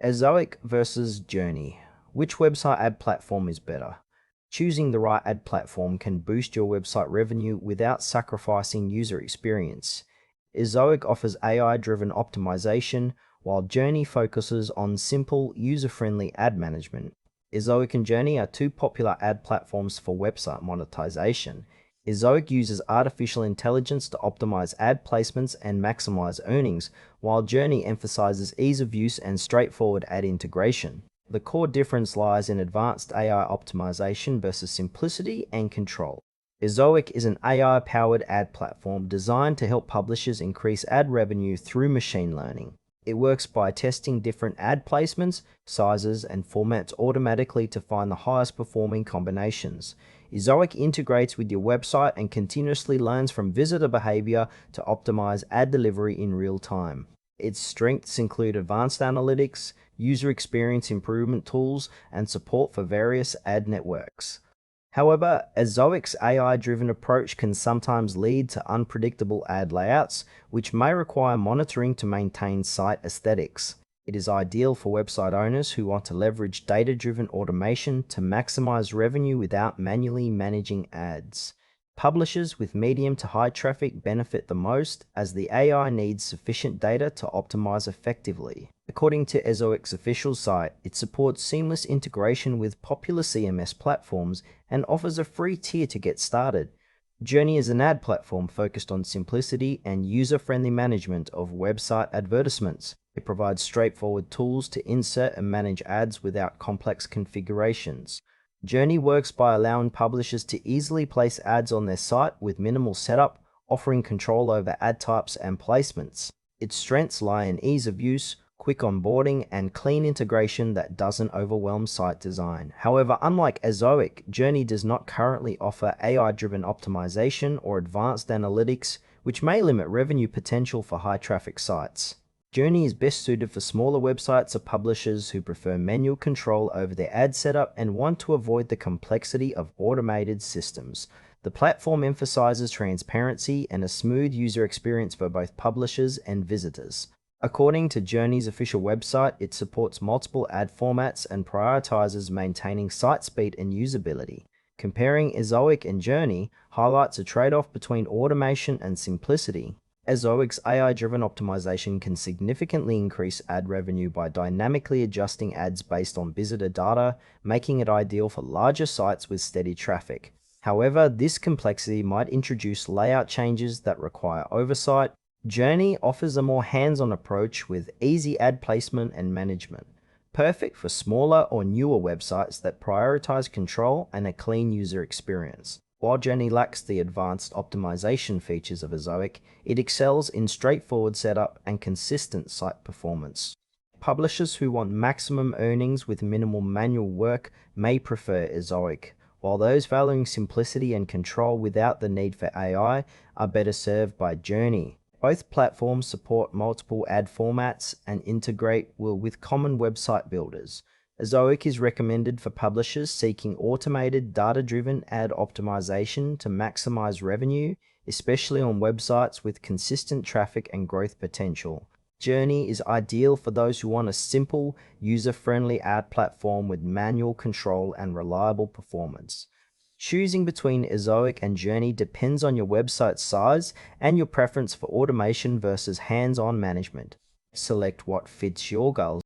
Ezoic versus Journey. Which website ad platform is better? Choosing the right ad platform can boost your website revenue without sacrificing user experience. Ezoic offers AI-driven optimization, while Journey focuses on simple, user-friendly ad management. Ezoic and Journey are two popular ad platforms for website monetization. Ezoic uses artificial intelligence to optimize ad placements and maximize earnings, while Journey emphasizes ease of use and straightforward ad integration. The core difference lies in advanced AI optimization versus simplicity and control. Ezoic is an AI-powered ad platform designed to help publishers increase ad revenue through machine learning. It works by testing different ad placements, sizes, and formats automatically to find the highest performing combinations. Ezoic integrates with your website and continuously learns from visitor behavior to optimize ad delivery in real time. Its strengths include advanced analytics, user experience improvement tools, and support for various ad networks. However, Ezoic's AI-driven approach can sometimes lead to unpredictable ad layouts, which may require monitoring to maintain site aesthetics. It is ideal for website owners who want to leverage data-driven automation to maximize revenue without manually managing ads. Publishers with medium to high traffic benefit the most, as the AI needs sufficient data to optimize effectively. According to Ezoic's official site, it supports seamless integration with popular CMS platforms and offers a free tier to get started. Journey is an ad platform focused on simplicity and user-friendly management of website advertisements. It provides straightforward tools to insert and manage ads without complex configurations. Journey works by allowing publishers to easily place ads on their site with minimal setup, offering control over ad types and placements. Its strengths lie in ease of use, quick onboarding, and clean integration that doesn't overwhelm site design. However, unlike Ezoic, Journey does not currently offer AI-driven optimization or advanced analytics, which may limit revenue potential for high-traffic sites. Journey is best suited for smaller websites or publishers who prefer manual control over their ad setup and want to avoid the complexity of automated systems. The platform emphasizes transparency and a smooth user experience for both publishers and visitors. According to Journey's official website, it supports multiple ad formats and prioritizes maintaining site speed and usability. Comparing Ezoic and Journey highlights a trade-off between automation and simplicity. Ezoic's AI-driven optimization can significantly increase ad revenue by dynamically adjusting ads based on visitor data, making it ideal for larger sites with steady traffic. However, this complexity might introduce layout changes that require oversight. Journey offers a more hands-on approach with easy ad placement and management, perfect for smaller or newer websites that prioritize control and a clean user experience. While Journey lacks the advanced optimization features of Ezoic, it excels in straightforward setup and consistent site performance. Publishers who want maximum earnings with minimal manual work may prefer Ezoic, while those valuing simplicity and control without the need for AI are better served by Journey. Both platforms support multiple ad formats and integrate well with common website builders. Ezoic is recommended for publishers seeking automated, data-driven ad optimization to maximize revenue, especially on websites with consistent traffic and growth potential. Journey is ideal for those who want a simple, user-friendly ad platform with manual control and reliable performance. Choosing between Ezoic and Journey depends on your website size and your preference for automation versus hands-on management. Select what fits your goals